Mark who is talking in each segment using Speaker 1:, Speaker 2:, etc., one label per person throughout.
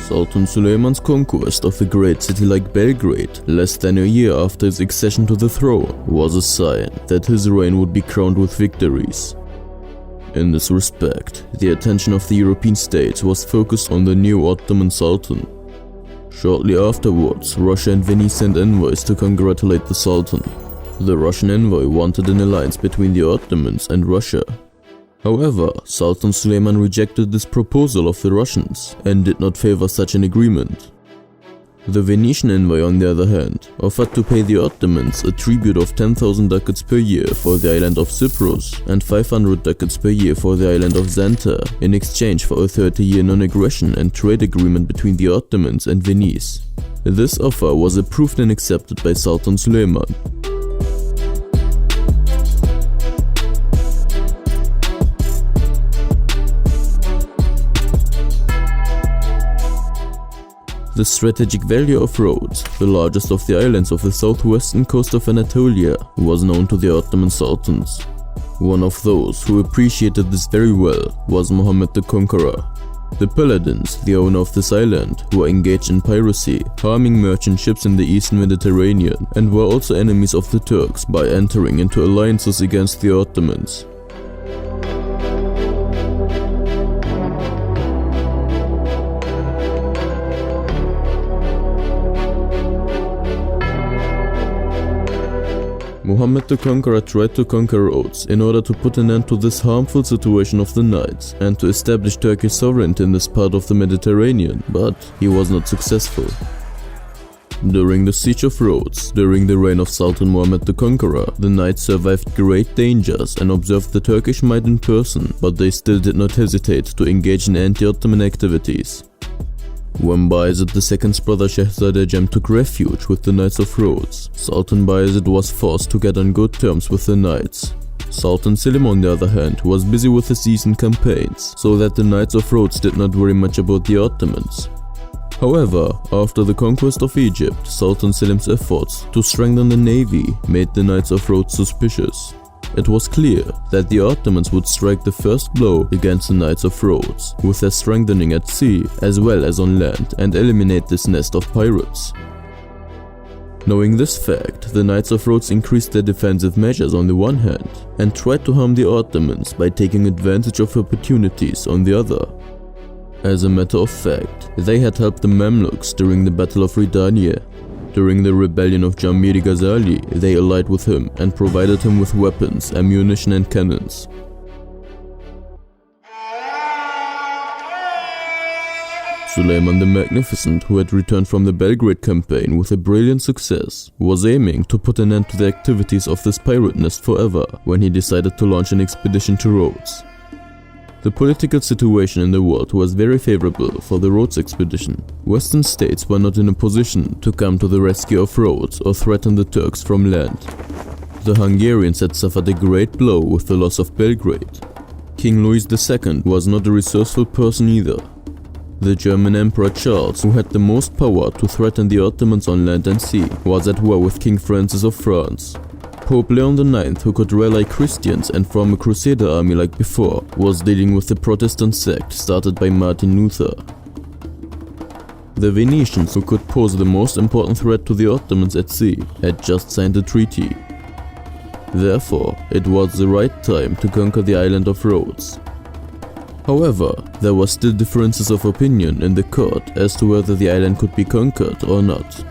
Speaker 1: Sultan Suleiman's conquest of a great city like Belgrade, less than a year after his accession to the throne, was a sign that his reign would be crowned with victories. In this respect, the attention of the European states was focused on the new Ottoman Sultan. Shortly afterwards, Russia and Venice sent envoys to congratulate the Sultan. The Russian envoy wanted an alliance between the Ottomans and Russia. However, Sultan Suleiman rejected this proposal of the Russians and did not favor such an agreement. The Venetian envoy, on the other hand, offered to pay the Ottomans a tribute of 10,000 ducats per year for the island of Cyprus and 500 ducats per year for the island of Zanta in exchange for a 30-year non-aggression and trade agreement between the Ottomans and Venice. This offer was approved and accepted by Sultan Suleiman. The strategic value of Rhodes, the largest of the islands of the southwestern coast of Anatolia, was known to the Ottoman sultans. One of those who appreciated this very well was Mohammed the Conqueror. The Paladins, the owner of this island, were engaged in piracy, harming merchant ships in the eastern Mediterranean, and were also enemies of the Turks by entering into alliances against the Ottomans. Mohammed the Conqueror tried to conquer Rhodes in order to put an end to this harmful situation of the Knights and to establish Turkish sovereignty in this part of the Mediterranean, but he was not successful. During the siege of Rhodes, during the reign of Sultan Mohammed the Conqueror, the Knights survived great dangers and observed the Turkish might in person, but they still did not hesitate to engage in anti-Ottoman activities. When Bayezid II's brother Shahzadeh Cem took refuge with the Knights of Rhodes, Sultan Bayezid was forced to get on good terms with the Knights. Sultan Suleiman, on the other hand, was busy with the season campaigns, so that the Knights of Rhodes did not worry much about the Ottomans. However, after the conquest of Egypt, Sultan Selim's efforts to strengthen the navy made the Knights of Rhodes suspicious. It was clear that the Ottomans would strike the first blow against the Knights of Rhodes, with their strengthening at sea as well as on land, and eliminate this nest of pirates. Knowing this fact, the Knights of Rhodes increased their defensive measures on the one hand, and tried to harm the Ottomans by taking advantage of opportunities on the other. As a matter of fact, they had helped the Mamluks during the Battle of Ridaniye. During the rebellion of Jamiri Ghazali, they allied with him and provided him with weapons, ammunition and cannons. Suleiman the Magnificent, who had returned from the Belgrade campaign with a brilliant success, was aiming to put an end to the activities of this pirate nest forever when he decided to launch an expedition to Rhodes. The political situation in the world was very favorable for the Rhodes expedition. Western states were not in a position to come to the rescue of Rhodes or threaten the Turks from land. The Hungarians had suffered a great blow with the loss of Belgrade. King Louis II was not a resourceful person either. The German Emperor Charles, who had the most power to threaten the Ottomans on land and sea, was at war with King Francis of France. Pope Leon IX, who could rally Christians and form a crusader army like before, was dealing with the Protestant sect started by Martin Luther. The Venetians, who could pose the most important threat to the Ottomans at sea, had just signed a treaty. Therefore, it was the right time to conquer the island of Rhodes. However, there were still differences of opinion in the court as to whether the island could be conquered or not.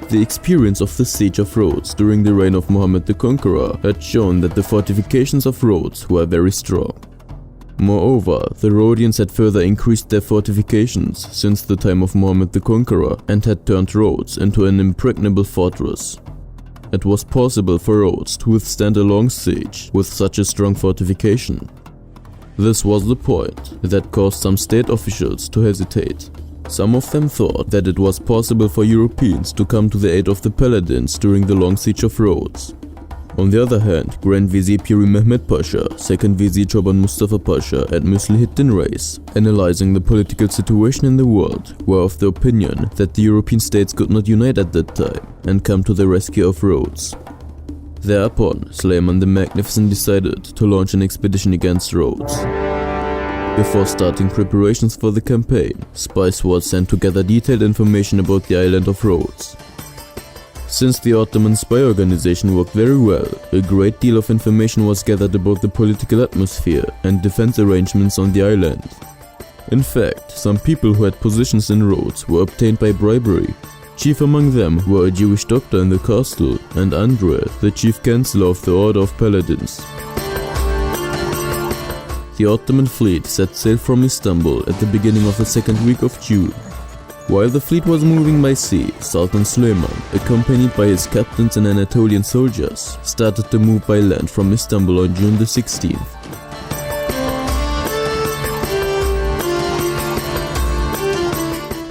Speaker 1: The experience of the siege of Rhodes during the reign of Mohammed the Conqueror had shown that the fortifications of Rhodes were very strong. Moreover, the Rhodians had further increased their fortifications since the time of Mohammed the Conqueror and had turned Rhodes into an impregnable fortress. It was possible for Rhodes to withstand a long siege with such a strong fortification. This was the point that caused some state officials to hesitate. Some of them thought that it was possible for Europeans to come to the aid of the Paladins during the long siege of Rhodes. On the other hand, Grand Vizier Piri Mehmed Pasha, Second Vizier Çoban Mustafa Pasha and Muslihiddin Reis, analyzing the political situation in the world, were of the opinion that the European states could not unite at that time and come to the rescue of Rhodes. Thereupon, Suleiman the Magnificent decided to launch an expedition against Rhodes. Before starting preparations for the campaign, spies were sent to gather detailed information about the island of Rhodes. Since the Ottoman spy organization worked very well, a great deal of information was gathered about the political atmosphere and defense arrangements on the island. In fact, some people who had positions in Rhodes were obtained by bribery. Chief among them were a Jewish doctor in the castle and Andre, the chief counselor of the Order of Paladins. The Ottoman fleet set sail from Istanbul at the beginning of the second week of June. While the fleet was moving by sea, Sultan Suleiman, accompanied by his captains and Anatolian soldiers, started to move by land from Istanbul on June the 16th.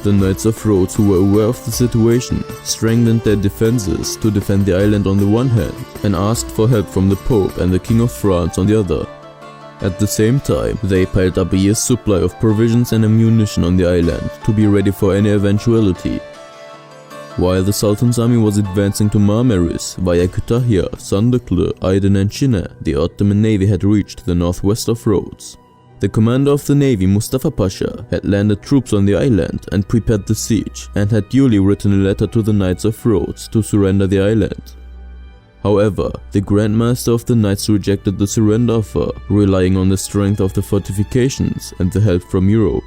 Speaker 1: The Knights of Rhodes, who were aware of the situation, strengthened their defenses to defend the island on the one hand and asked for help from the Pope and the King of France on the other. At the same time, they piled up a year's supply of provisions and ammunition on the island to be ready for any eventuality. While the Sultan's army was advancing to Marmaris via Kütahya, Sandaklı, Aydın and Şine, the Ottoman navy had reached the northwest of Rhodes. The commander of the navy, Mustafa Pasha, had landed troops on the island and prepared the siege, and had duly written a letter to the Knights of Rhodes to surrender the island. However, the Grand Master of the Knights rejected the surrender offer, relying on the strength of the fortifications and the help from Europe.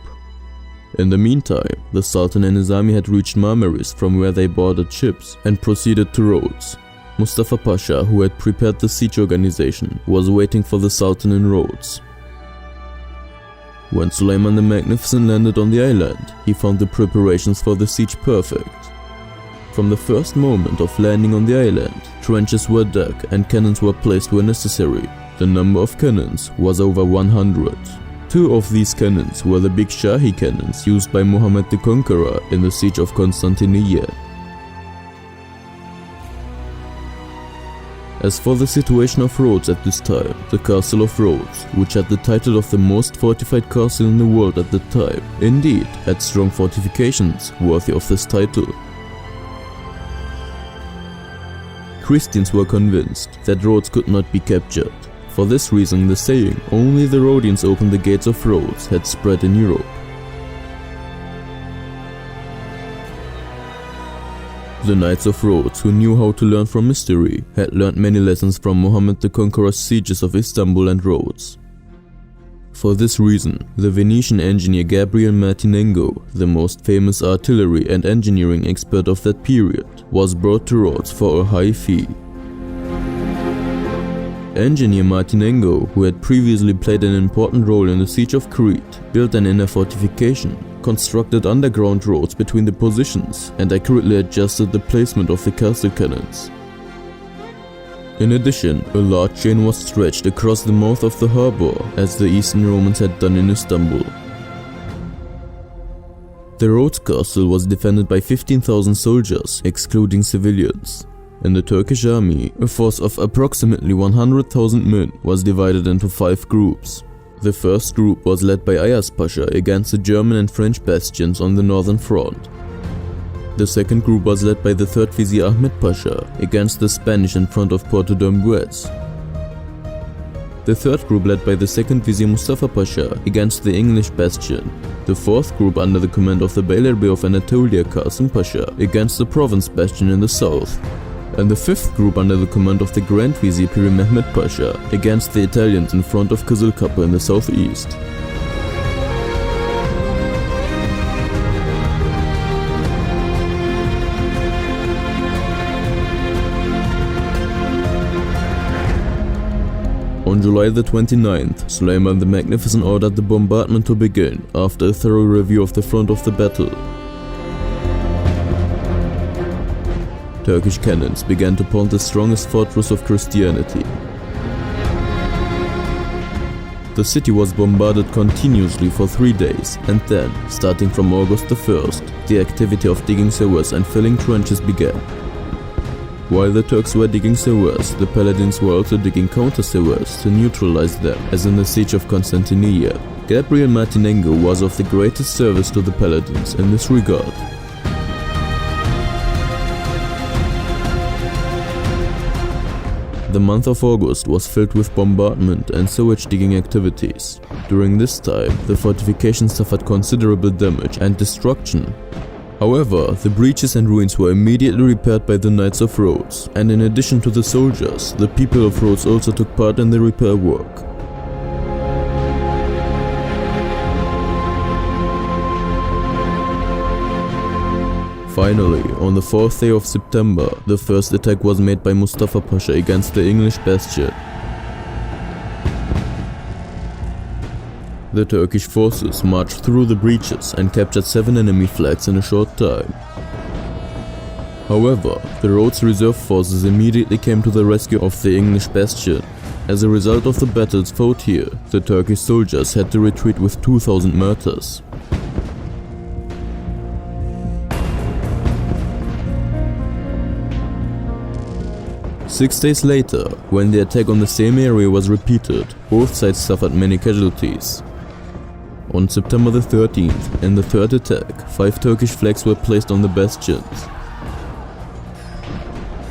Speaker 1: In the meantime, the Sultan and his army had reached Marmaris, from where they boarded ships and proceeded to Rhodes. Mustafa Pasha, who had prepared the siege organization, was waiting for the Sultan in Rhodes. When Suleiman the Magnificent landed on the island, he found the preparations for the siege perfect. From the first moment of landing on the island, trenches were dug and cannons were placed where necessary. The number of cannons was over 100. Two of these cannons were the big Shahi cannons used by Muhammad the Conqueror in the siege of Constantinople. As for the situation of Rhodes at this time, the Castle of Rhodes, which had the title of the most fortified castle in the world at the time, indeed had strong fortifications worthy of this title. Christians were convinced that Rhodes could not be captured. For this reason, the saying, "Only the Rhodians opened the gates of Rhodes," had spread in Europe. The Knights of Rhodes, who knew how to learn from history, had learned many lessons from Muhammad the Conqueror's sieges of Istanbul and Rhodes. For this reason, the Venetian engineer Gabriel Martinengo, the most famous artillery and engineering expert of that period, was brought to Rhodes for a high fee. Engineer Martinengo, who had previously played an important role in the siege of Crete, built an inner fortification, constructed underground roads between the positions, and accurately adjusted the placement of the castle cannons. In addition, a large chain was stretched across the mouth of the harbor, as the Eastern Romans had done in Istanbul. The Rhodes castle was defended by 15,000 soldiers, excluding civilians. In the Turkish army, a force of approximately 100,000 men was divided into 5 groups. The first group was led by Ayas Pasha against the German and French bastions on the northern front. The second group was led by the third Vizier Ahmed Pasha against the Spanish in front of Porto de Ambuez. The third group led by the second Vizier Mustafa Pasha against the English bastion. The fourth group under the command of the Beylerbey of Anatolia Qasim Pasha against the province bastion in the south. And the fifth group under the command of the Grand Vizier Piri Mehmed Pasha against the Italians in front of Kızılkapı in the southeast. On July the 29th, Suleiman the Magnificent ordered the bombardment to begin after a thorough review of the front of the battle. Turkish cannons began to pound the strongest fortress of Christianity. The city was bombarded continuously for 3 days, and then, starting from August the 1st, the activity of digging sewers and filling trenches began. While the Turks were digging sewers, the Paladins were also digging counter-sewers to neutralize them, as in the siege of Constantinople. Gabriel Martinengo was of the greatest service to the Paladins in this regard. The month of August was filled with bombardment and sewage digging activities. During this time, the fortifications suffered considerable damage and destruction. However, the breaches and ruins were immediately repaired by the Knights of Rhodes, and in addition to the soldiers, the people of Rhodes also took part in the repair work. Finally, on the 4th day of September, the first attack was made by Mustafa Pasha against the English bastion. The Turkish forces marched through the breaches and captured 7 enemy flags in a short time. However, the Rhodes reserve forces immediately came to the rescue of the English bastion. As a result of the battles fought here, the Turkish soldiers had to retreat with 2,000 martyrs. Six days later, when the attack on the same area was repeated, both sides suffered many casualties. On September the 13th, in the third attack, 5 Turkish flags were placed on the bastions.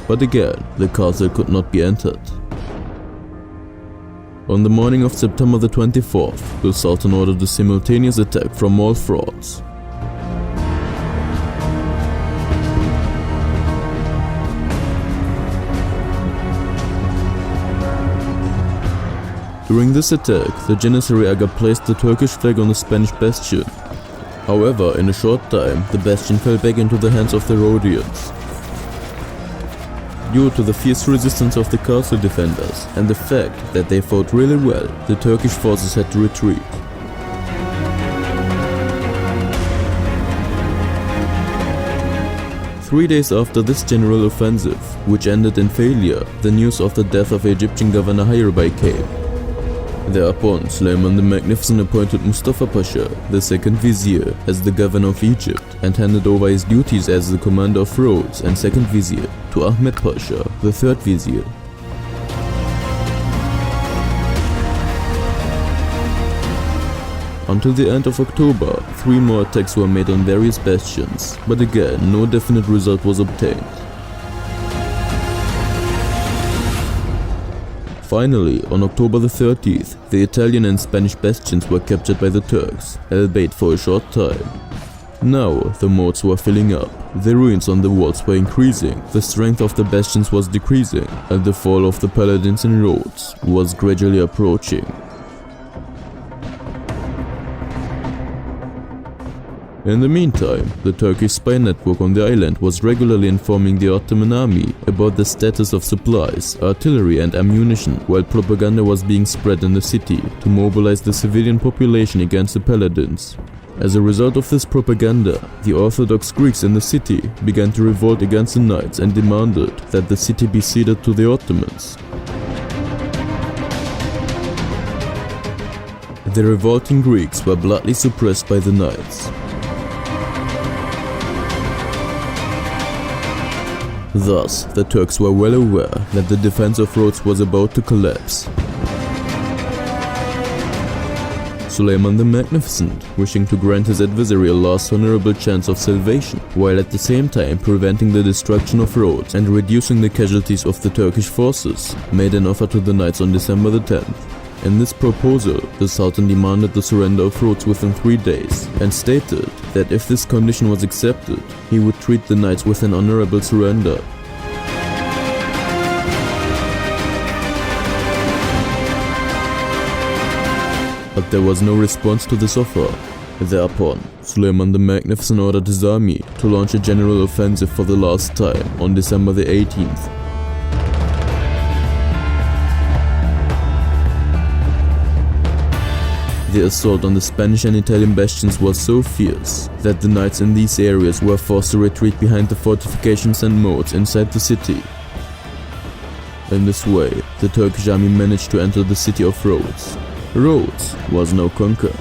Speaker 1: But again, the castle could not be entered. On the morning of September the 24th, the Sultan ordered a simultaneous attack from all fronts. During this attack, the Janissary Aga placed the Turkish flag on the Spanish bastion. However, in a short time, the bastion fell back into the hands of the Rhodians. Due to the fierce resistance of the castle defenders and the fact that they fought really well, the Turkish forces had to retreat. Three days after this general offensive, which ended in failure, the news of the death of Egyptian governor Ayyubi came. Thereupon, Suleiman the Magnificent appointed Mustafa Pasha, the second vizier, as the governor of Egypt and handed over his duties as the commander of Rhodes and second vizier to Ahmed Pasha, the third vizier. Until the end of October, 3 more attacks were made on various bastions, but again, no definite result was obtained. Finally, on October the 30th, the Italian and Spanish bastions were captured by the Turks, albeit for a short time. Now, the moats were filling up, the ruins on the walls were increasing, the strength of the bastions was decreasing, and the fall of the paladins in Rhodes was gradually approaching. In the meantime, the Turkish spy network on the island was regularly informing the Ottoman army about the status of supplies, artillery and ammunition, while propaganda was being spread in the city to mobilize the civilian population against the paladins. As a result of this propaganda, the Orthodox Greeks in the city began to revolt against the Knights and demanded that the city be ceded to the Ottomans. The revolting Greeks were bluntly suppressed by the Knights. Thus, the Turks were well aware that the defense of Rhodes was about to collapse. Suleiman the Magnificent, wishing to grant his adversary a last honorable chance of salvation, while at the same time preventing the destruction of Rhodes and reducing the casualties of the Turkish forces, made an offer to the Knights on December the 10th. In this proposal, the Sultan demanded the surrender of Rhodes within 3 days, and stated that if this condition was accepted, he would treat the Knights with an honorable surrender. But there was no response to this offer. Thereupon, Suleiman the Magnificent ordered his army to launch a general offensive for the last time on December the 18th. The assault on the Spanish and Italian bastions was so fierce that the Knights in these areas were forced to retreat behind the fortifications and moats inside the city. In this way, the Turkish army managed to enter the city of Rhodes. Rhodes was now conquered.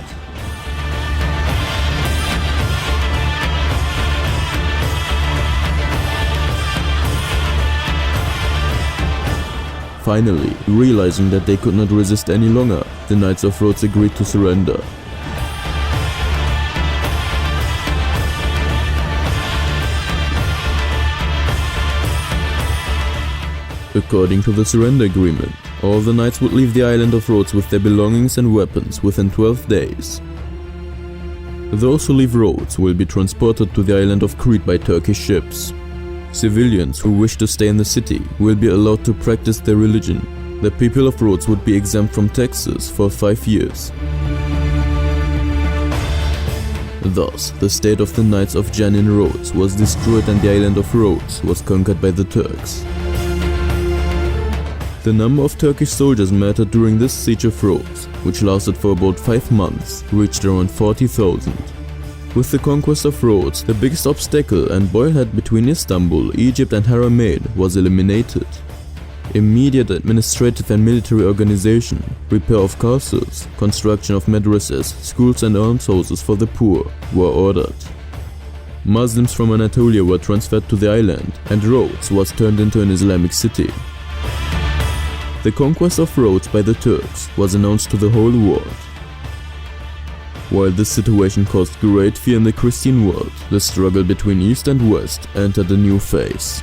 Speaker 1: Finally, realizing that they could not resist any longer, the Knights of Rhodes agreed to surrender. According to the surrender agreement, all the knights would leave the island of Rhodes with their belongings and weapons within 12 days. Those who leave Rhodes will be transported to the island of Crete by Turkish ships. Civilians who wish to stay in the city will be allowed to practice their religion. The people of Rhodes would be exempt from taxes for 5 years. Thus, the state of the Knights of Jan in Rhodes was destroyed and the island of Rhodes was conquered by the Turks. The number of Turkish soldiers mattered during this siege of Rhodes, which lasted for about 5 months, reached around 40,000. With the conquest of Rhodes, the biggest obstacle and boilhead between Istanbul, Egypt and Haramain was eliminated. Immediate administrative and military organization, repair of castles, construction of madrasas, schools and almshouses for the poor were ordered. Muslims from Anatolia were transferred to the island and Rhodes was turned into an Islamic city. The conquest of Rhodes by the Turks was announced to the whole world. While this situation caused great fear in the Christian world, the struggle between East and West entered a new phase.